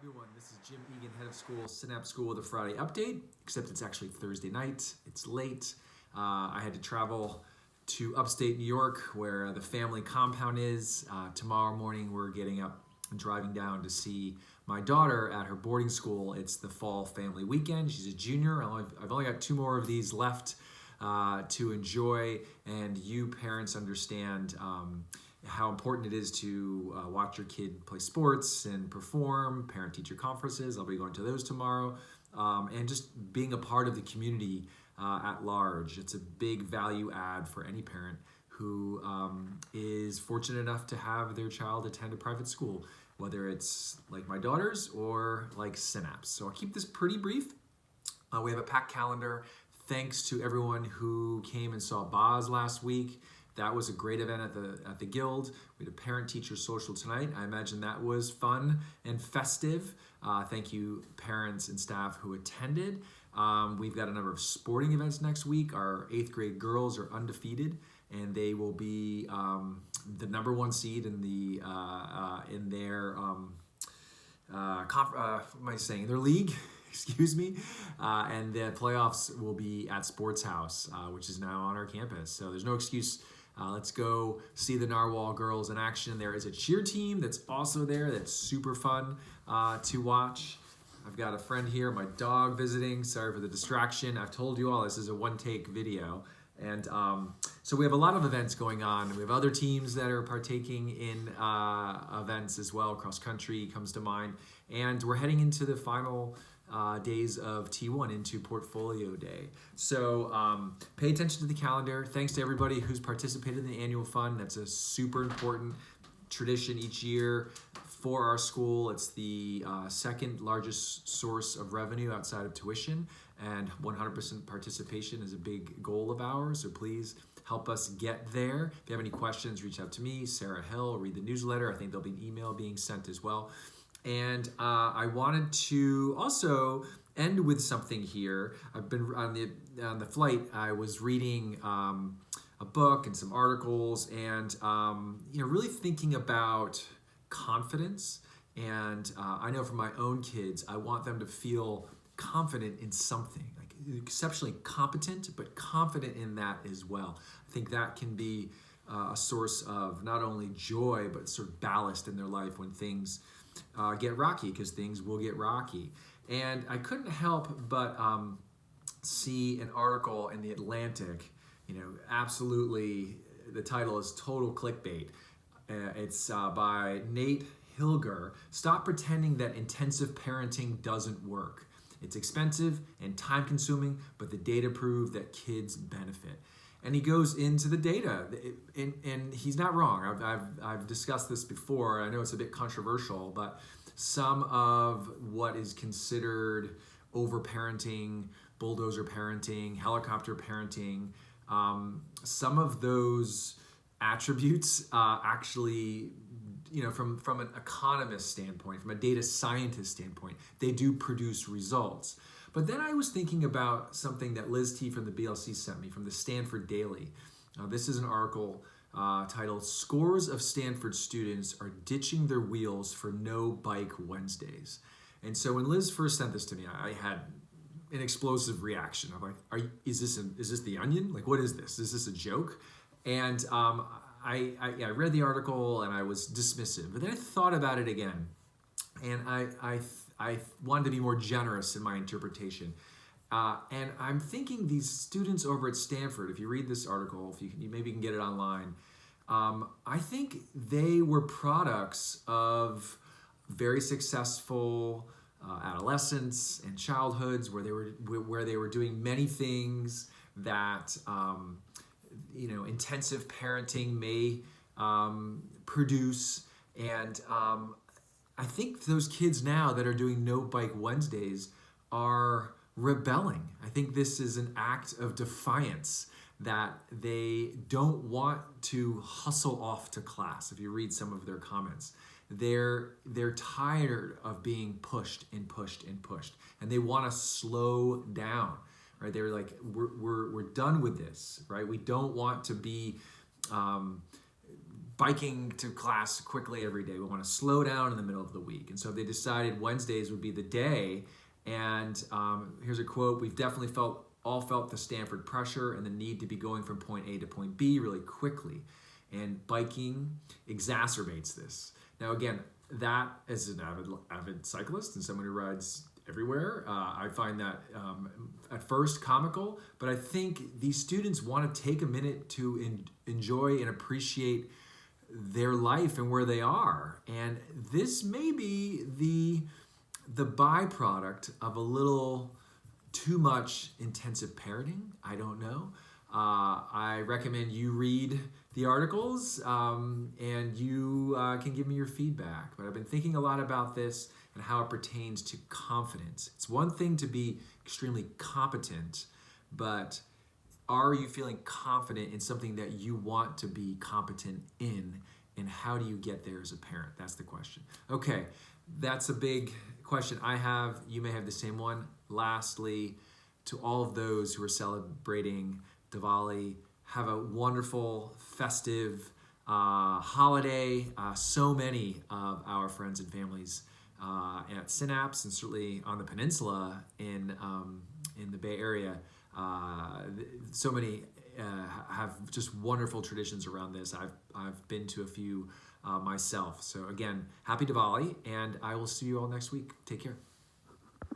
Everyone, this is Jim Egan, head of school, Synapse School with a Friday update, except it's actually Thursday night. It's late. I had to travel to upstate New York where the family compound is. Tomorrow morning we're getting up and driving down to see my daughter at her boarding school. It's the fall family weekend. She's a junior. I've only got 2 more of these left to enjoy, and you parents understand how important it is to watch your kid play sports and perform, parent-teacher conferences. I'll be going to those tomorrow. And just being a part of the community at large. It's a big value add for any parent who is fortunate enough to have their child attend a private school, whether it's like my daughter's or like Synapse. So I'll keep this pretty brief. We have a packed calendar. Thanks to everyone who came and saw Boz last week. That was a great event at the Guild. We had a parent-teacher social tonight. I imagine that was fun and festive. Thank you, parents and staff who attended. We've got a number of sporting events next week. Our 8th grade girls are undefeated, and they will be the #1 seed in the in their their league. Excuse me, and the playoffs will be at Sports House, which is now on our campus. So there's no excuse. Let's go see the Narwhal girls in action. There is a cheer team that's also there that's super fun to watch. I've got a friend here, my dog visiting. Sorry for the distraction. I've told you all this is a one-take video. And so we have a lot of events going on. We have other teams that are partaking in events as well. Cross country comes to mind. And we're heading into the final days of T1 into Portfolio Day. So pay attention to the calendar. Thanks to everybody who's participated in the annual fund. That's a super important tradition each year for our school. It's the second largest source of revenue outside of tuition, and 100% participation is a big goal of ours. So please help us get there. If you have any questions, reach out to me, Sarah Hill, read the newsletter. I think there'll be an email being sent as well. And I wanted to also end with something here. I've been on the flight. I was reading a book and some articles, and really thinking about confidence. And I know for my own kids, I want them to feel confident in something, like exceptionally competent, but confident in that as well. I think that can be a source of not only joy, but sort of ballast in their life when things get rocky, because things will get rocky. And I couldn't help but see an article in the Atlantic. Absolutely, the title is total clickbait. It's by Nate Hilger. Stop pretending that intensive parenting doesn't work. It's expensive and time consuming, but the data prove that kids benefit. And he goes into the data, and he's not wrong. I've discussed this before. I know it's a bit controversial, but some of what is considered over-parenting, bulldozer parenting, helicopter parenting, some of those attributes actually, from an economist standpoint, from a data scientist standpoint, they do produce results. But then I was thinking about something that Liz T from the BLC sent me from the Stanford Daily. This is an article titled "Scores of Stanford Students Are Ditching Their Wheels for No Bike Wednesdays." And so when Liz first sent this to me, I had an explosive reaction. I'm like, is this The Onion? Like, what is this? Is this a joke? And I read the article and I was dismissive. But then I thought about it again, and I wanted to be more generous in my interpretation. And I'm thinking these students over at Stanford, if you read this article, if you maybe can get it online, I think they were products of very successful adolescence and childhoods where they were doing many things that intensive parenting may produce. And I think those kids now that are doing No Bike Wednesdays are rebelling. I think this is an act of defiance that they don't want to hustle off to class. If you read some of their comments, they're tired of being pushed and pushed and pushed, and they want to slow down. Right? They're like, we're done with this. Right? We don't want to be biking to class quickly every day. We want to slow down in the middle of the week. And so they decided Wednesdays would be the day. And here's a quote: "We've definitely all felt the Stanford pressure and the need to be going from point A to point B really quickly. And biking exacerbates this." Now, again, that as an avid cyclist and someone who rides everywhere, I find that at first comical, but I think these students want to take a minute to enjoy and appreciate their life and where they are. And this may be the byproduct of a little too much intensive parenting. I don't know. I recommend you read the articles and you can give me your feedback. But I've been thinking a lot about this and how it pertains to confidence. It's one thing to be extremely competent, but are you feeling confident in something that you want to be competent in? And how do you get there as a parent? That's the question. Okay, that's a big question I have. You may have the same one. Lastly, to all of those who are celebrating Diwali, have a wonderful, festive holiday. So many of our friends and families at Synapse and certainly on the peninsula in the Bay Area, so many have just wonderful traditions around this. I've been to a few myself. So again, happy Diwali, and I will see you all next week. Take care.